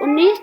19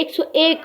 101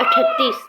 38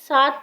7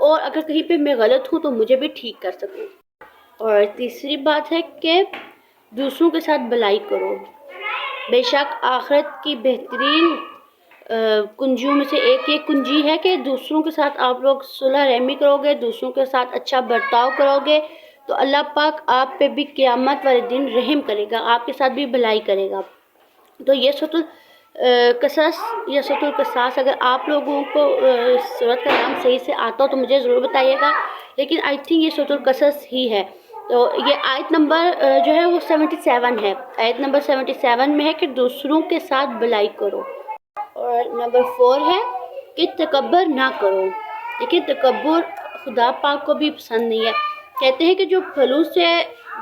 اور اگر کہیں پہ میں غلط ہوں تو مجھے بھی ٹھیک کر سکوں. اور تیسری بات ہے کہ دوسروں کے ساتھ بھلائی کرو. بے شک آخرت کی بہترین کنجیوں میں سے ایک یہ کنجی ہے کہ دوسروں کے ساتھ آپ لوگ صلح رحمی کرو گے، دوسروں کے ساتھ اچھا برتاؤ کرو گے تو اللہ پاک آپ پہ بھی قیامت والے دن رحم کرے گا، آپ کے ساتھ بھی بھلائی کرے گا. تو یہ سورۃ القصص یا سورۃ القصاص، اگر آپ لوگوں کو سورت کا نام صحیح سے آتا ہو تو مجھے ضرور بتائیے گا، لیکن آئی تھنک یہ سورۃ القصص ہی ہے. تو یہ آیت نمبر جو ہے وہ 77 ہے. آیت نمبر 77 میں ہے کہ دوسروں کے ساتھ بھلائی کرو. اور نمبر 4 ہے کہ تکبر نہ کرو. دیکھیں تکبر خدا پاک کو بھی پسند نہیں ہے. کہتے ہیں کہ جو پھلوں سے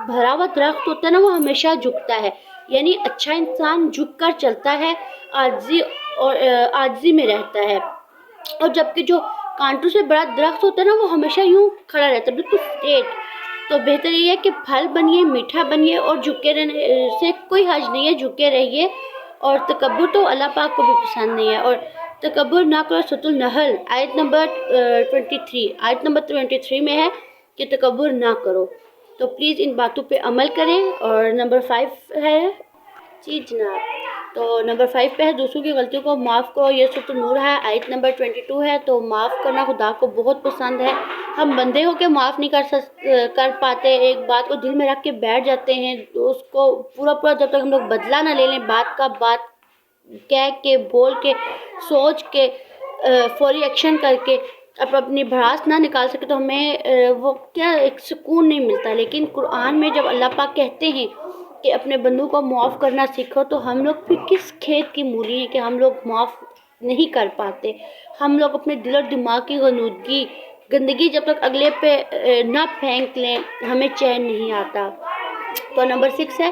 بھرا ہوا درخت ہوتا ہے نا وہ ہمیشہ جھکتا ہے، یعنی اچھا انسان جھک کر چلتا ہے، عاجزی میں رہتا ہے. اور جبکہ جو کانٹوں سے بڑا درخت ہوتا ہے نا وہ ہمیشہ یوں کھڑا رہتا ہے، بالکل اسٹریٹ. تو بہتر یہ ہے کہ پھل بنیے، میٹھا بنیے، اور جھکے رہنے سے کوئی حرج نہیں ہے، جھکے رہیے. اور تکبر تو اللہ پاک کو بھی پسند نہیں ہے. اور تکبر نہ کرو. سورۃ النحل آیت نمبر 23 میں ہے کہ تکبر نہ کرو. تو پلیز ان باتوں پہ عمل کریں. اور نمبر 5 ہے، جی جناب، تو نمبر 5 پہ ہے دوسروں کی غلطیوں کو معاف کرو. یہ سورۃ النور ہے، آیت نمبر 22 ہے. تو معاف کرنا خدا کو بہت پسند ہے. ہم بندے ہو کے معاف نہیں کر پاتے، ایک بات کو دل میں رکھ کے بیٹھ جاتے ہیں، اس کو پورا جب تک ہم لوگ بدلہ نہ لے لیں، بات کا بات کہہ کے، بول کے، سوچ کے، فوری ایکشن کر کے اب اپنی بھڑاس نہ نکال سکے تو ہمیں وہ کیا ایک سکون نہیں ملتا. لیکن قرآن میں جب اللہ پاک کہتے ہیں کہ اپنے بندوں کو معاف کرنا سیکھو، تو ہم لوگ پھر کس کھیت کی مولی ہیں کہ ہم لوگ معاف نہیں کر پاتے. ہم لوگ اپنے دل اور دماغ کی گندگی جب تک اگلے پہ نہ پھینک لیں ہمیں چین نہیں آتا. تو نمبر 6 ہے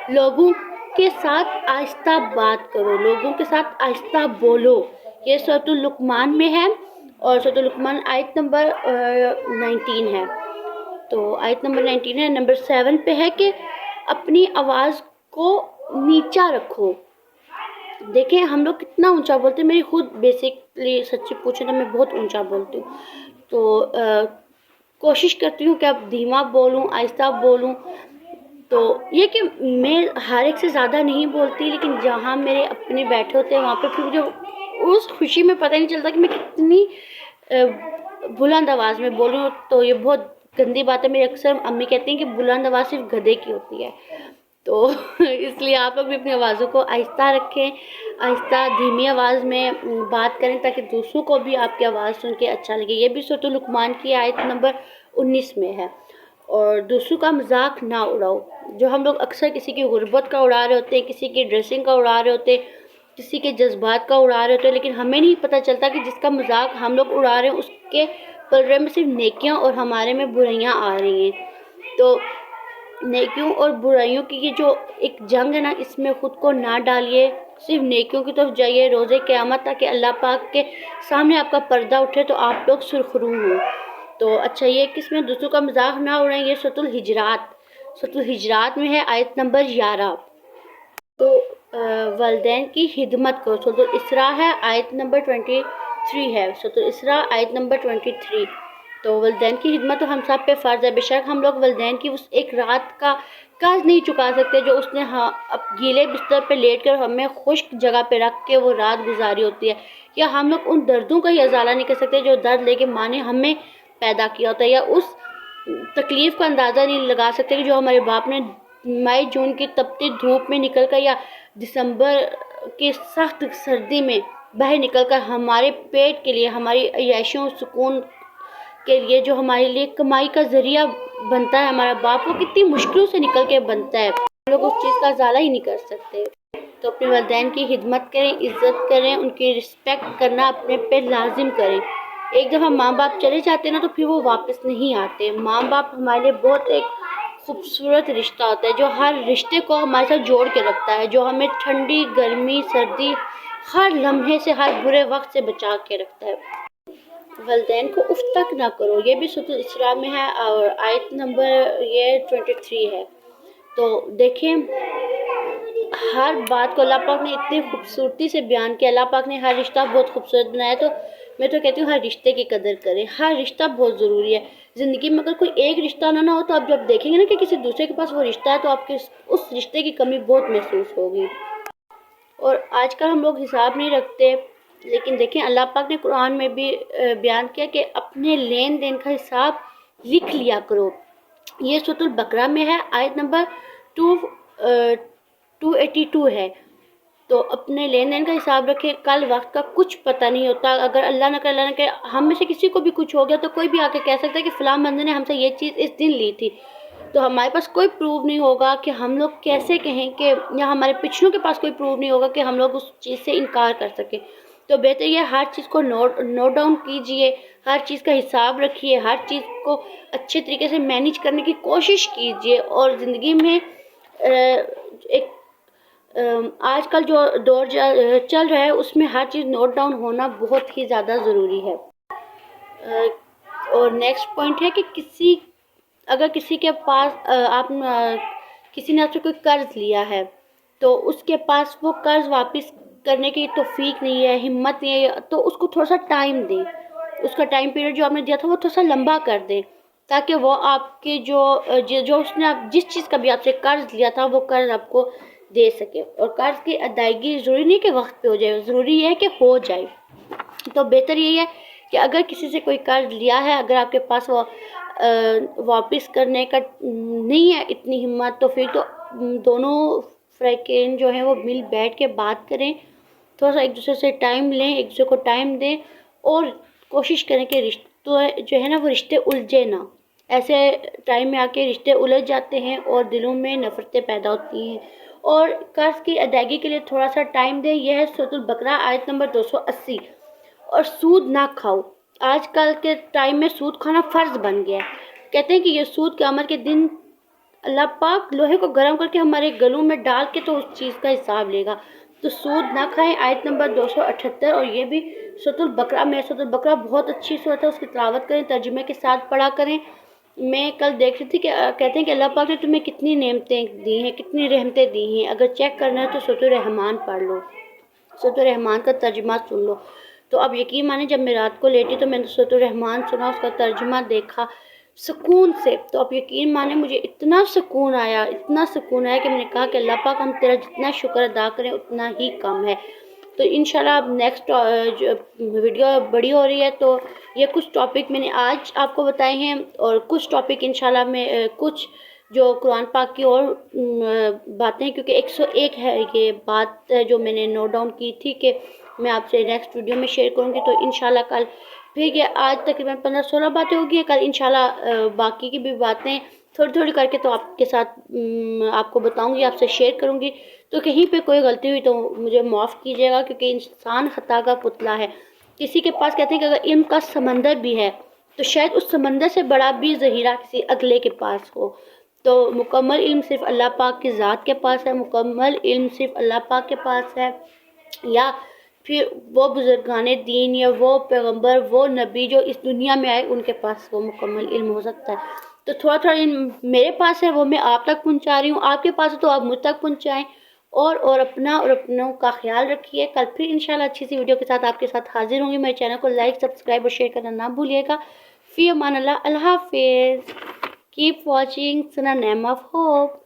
لوگوں کے ساتھ آہستہ بات کرو، لوگوں کے ساتھ آہستہ بولو. یہ سورۃ اللقمان میں ہے، اور سورۃ اللقمان آیت نمبر 19 ہے. تو آیت نمبر 19 ہے. نمبر 7 پہ ہے کہ اپنی آواز کو نیچا رکھو. دیکھیں ہم لوگ کتنا اونچا بولتے ہیں. میری خود بیسکلی سچی پوچھیں تو میں بہت اونچا بولتی ہوں. تو کوشش کرتی ہوں کہ اب دھیما بولوں، آہستہ بولوں. تو یہ کہ میں ہر ایک سے زیادہ نہیں بولتی، لیکن جہاں میرے اپنے بیٹھے ہوتے ہیں وہاں پہ پھر مجھے اس خوشی میں پتہ نہیں چلتا کہ میں کتنی بلند آواز میں بول رہی ہوں. تو یہ بہت گندی بات ہے. میری اکثر امی کہتی ہیں کہ بلند آواز صرف گدھے کی ہوتی ہے. تو اس لیے آپ لوگ بھی اپنی آوازوں کو آہستہ رکھیں، آہستہ دھیمی آواز میں بات کریں تاکہ دوسروں کو بھی آپ کی آواز سن کے اچھا لگے. یہ بھی سورۃ اللقمان کی آیت نمبر 19 میں ہے. اور دوسروں کا مذاق نہ اڑاؤ. جو ہم لوگ اکثر کسی کی غربت کا اڑا رہے ہوتے ہیں، کسی کی ڈریسنگ کا اڑا رہے ہوتے ہیں، کسی کے جذبات کا اڑا رہے ہوتے ہیں، لیکن ہمیں نہیں پتہ چلتا کہ جس کا مذاق ہم لوگ اڑا رہے ہیں اس کے پلڑے میں صرف نیکیاں اور ہمارے میں برائیاں آ رہی ہیں. تو نیکیوں اور برائیوں کی یہ جو ایک جنگ ہے نا، اس میں خود کو نہ ڈالیے، صرف نیکیوں کی طرف جائیے روز قیامت، تاکہ اللہ پاک کے سامنے آپ کا پردہ اٹھے تو آپ لوگ سرخرو ہوں. تو اچھا یہ کس میں دوسروں کا مذاق نہ اڑائیں. یہ سورۃ الحجرات میں ہے، آیت نمبر 11. تو والدین کی خدمت کرو. سورۃ الاسراء ہے، آیت نمبر 23 ہے. سورۃ الاسراء آیت نمبر 23. تو والدین کی خدمت تو ہم سب پہ فرض ہے. بے شک ہم لوگ والدین کی اس ایک رات کا قرض نہیں چکا سکتے جو اس نے گیلے بستر پہ لیٹ کر ہمیں خشک جگہ پہ رکھ کے وہ رات گزاری ہوتی ہے. یا ہم لوگ ان دردوں کا ہی ازالہ نہیں کر سکتے جو درد لے کے ماں نے ہمیں پیدا کیا ہوتا ہے، یا اس تکلیف کا اندازہ نہیں لگا سکتے کہ جو ہمارے باپ نے مئی جون کی تپتی دھوپ میں نکل کر یا دسمبر کی سخت سردی میں باہر نکل کر ہمارے پیٹ کے لیے، ہماری عیاشوں سکون کے لیے، جو ہمارے لیے کمائی کا ذریعہ بنتا ہے ہمارا باپ، وہ کتنی مشکلوں سے نکل کے بنتا ہے. ہم لوگ اس چیز کا ازالہ ہی نہیں کر سکتے. تو اپنے والدین کی خدمت کریں، عزت کریں، ان کی رسپیکٹ کرنا اپنے پہ لازم کریں. ایک دفعہ ماں باپ چلے جاتے ہیں نا تو پھر وہ واپس نہیں آتے. ماں باپ ہمارے لیے بہت ایک خوبصورت رشتہ ہوتا ہے جو ہر رشتے کو ہمارے ساتھ جوڑ کے رکھتا ہے، جو ہمیں ٹھنڈی، گرمی، سردی، ہر لمحے سے، ہر برے وقت سے بچا کے رکھتا ہے. والدین کو اف تک نہ کرو. یہ بھی سورۃ الاسراء میں ہے، اور آیت نمبر یہ 23 ہے. تو دیکھیں ہر بات کو اللہ پاک نے اتنی خوبصورتی سے بیان کیا. اللہ پاک نے ہر رشتہ بہت خوبصورت بنایا. تو میں تو کہتی ہوں ہر رشتے کی قدر کریں، ہر رشتہ بہت ضروری ہے زندگی میں۔ اگر کوئی ایک رشتہ نہ ہو تو آپ جب دیکھیں گے نا کہ کسی دوسرے کے پاس وہ رشتہ ہے تو آپ کے اس رشتے کی کمی بہت محسوس ہوگی۔ اور آج کل ہم لوگ حساب نہیں رکھتے، لیکن دیکھیں اللہ پاک نے قرآن میں بھی بیان کیا کہ اپنے لین دین کا حساب لکھ لیا کرو۔ یہ سورۃ البقرہ میں ہے، آیت نمبر 282 ہے۔ تو اپنے لین دین کا حساب رکھیں، کل وقت کا کچھ پتہ نہیں ہوتا۔ اگر اللہ نہ کرے ہم میں سے کسی کو بھی کچھ ہو گیا تو کوئی بھی آ کے کہہ سکتا ہے کہ فلاں بندے نے ہم سے یہ چیز اس دن لی تھی، تو ہمارے پاس کوئی پروف نہیں ہوگا کہ ہم لوگ کیسے کہیں کہ، یا ہمارے پچھلوں کے پاس کوئی پروف نہیں ہوگا کہ ہم لوگ اس چیز سے انکار کر سکیں۔ تو بہتر یہ ہر چیز کو نوٹ ڈاؤن کیجئے، ہر چیز کا حساب رکھیے، ہر چیز کو اچھے طریقے سے مینیج کرنے کی کوشش کیجئے۔ اور زندگی میں ایک آج کل جو دور چل رہا ہے اس میں ہر چیز نوٹ ڈاؤن ہونا بہت ہی زیادہ ضروری ہے۔ اور نیکسٹ پوائنٹ ہے کہ اگر کسی کے پاس کسی نے آپ سے کوئی قرض لیا ہے تو اس کے پاس وہ قرض واپس کرنے کی توفیق نہیں ہے، ہمت نہیں ہے، تو اس کو تھوڑا سا ٹائم دیں، اس کا ٹائم پیریڈ جو آپ نے دیا تھا وہ تھوڑا سا لمبا کر دیں، تاکہ وہ آپ کے جو اس نے جس چیز کا بھی آپ سے قرض لیا تھا وہ قرض آپ کو دے سکے۔ اور قرض کی ادائیگی ضروری نہیں کہ وقت پہ ہو جائے، ضروری ہے کہ ہو جائے۔ تو بہتر یہی ہے کہ اگر کسی سے کوئی قرض لیا ہے، اگر آپ کے پاس وہ واپس کرنے کا نہیں ہے اتنی ہمت، تو پھر تو دونوں فریقین جو ہیں وہ مل بیٹھ کے بات کریں، تھوڑا سا ایک دوسرے سے ٹائم لیں، ایک دوسرے کو ٹائم دیں، اور کوشش کریں کہ رشتے جو ہے نا وہ رشتے الجھے نہ۔ ایسے ٹائم میں آ کے رشتے الجھ جاتے ہیں اور دلوں میں نفرتیں پیدا ہوتی ہیں۔ اور قرض کی ادائیگی کے لیے تھوڑا سا ٹائم دیں، یہ ہے سورۃ البقرہ آیت نمبر 280۔ اور سود نہ کھاؤ، آج کل کے ٹائم میں سود کھانا فرض بن گیا ہے۔ کہتے ہیں کہ یہ سود قیامت کے دن اللہ پاک لوہے کو گرم کر کے ہمارے گلوں میں ڈال کے تو اس چیز کا حساب لے گا۔ تو سود نہ کھائیں، آیت نمبر 278، اور یہ بھی سورۃ البقرہ میں۔ سورۃ البقرہ بہت اچھی سورت ہے، اس کی تلاوت کریں، ترجمے کے ساتھ پڑھا کریں۔ میں کل دیکھ رہی تھی کہ کہتے ہیں کہ اللہ پاک نے تمہیں کتنی نعمتیں دی ہیں، کتنی رحمتیں دی ہیں، اگر چیک کرنا ہے تو سورۃ الرحمن پڑھ لو، سورۃ الرحمن کا ترجمہ سن لو۔ تو اب یقین مانیں جب میں رات کو لیٹی تو میں نے سورۃ الرحمن سنا، اس کا ترجمہ دیکھا سکون سے، تو اب یقین مانیں مجھے اتنا سکون آیا کہ میں نے کہا کہ اللہ پاک ہم تیرا جتنا شکر ادا کریں اتنا ہی کم ہے۔ تو انشاءاللہ اب نیکسٹ ویڈیو بڑی ہو رہی ہے، تو یہ کچھ ٹاپک میں نے آج آپ کو بتائے ہیں، اور کچھ ٹاپک انشاءاللہ میں کچھ جو قرآن پاک کی اور باتیں، کیونکہ 101 ہے یہ بات جو میں نے نوٹ ڈاؤن کی تھی کہ میں آپ سے نیکسٹ ویڈیو میں شیئر کروں گی۔ تو انشاءاللہ کل پھر یہ آج تقریباً 15-16 باتیں ہوگی، کل انشاءاللہ باقی کی بھی باتیں تھوڑی تھوڑی کر کے تو آپ کے ساتھ آپ کو بتاؤں گی، آپ سے شیئر کروں گی۔ تو کہیں پہ کوئی غلطی ہوئی تو مجھے معاف کیجیے گا، کیونکہ انسان خطا کا پتلا ہے۔ کسی کے پاس کہتے ہیں کہ اگر علم کا سمندر بھی ہے تو شاید اس سمندر سے بڑا بھی ذخیرہ کسی اگلے کے پاس ہو۔ تو مکمل علم صرف اللہ پاک کی ذات کے پاس ہے، مکمل علم صرف اللہ پاک کے پاس ہے، یا پھر وہ بزرگان دین یا وہ پیغمبر، وہ نبی جو اس دنیا میں آئے، ان کے پاس وہ مکمل علم ہو سکتا ہے۔ تو تھوڑا تھوڑا علم میرے پاس ہے وہ میں آپ تک پہنچا رہی ہوں، آپ کے پاس ہے تو آپ مجھ تک پہنچائیں، اور اپنا اور اپنوں کا خیال رکھیے۔ کل پھر انشاءاللہ اچھی سی ویڈیو کے ساتھ آپ کے ساتھ حاضر ہوں گی۔ میرے چینل کو لائک، سبسکرائب اور شیئر کرنا نہ بھولیے گا۔ فی امان اللہ، اللہ حافظ۔ کیپ واچنگ سنا نیم آف ہوپ۔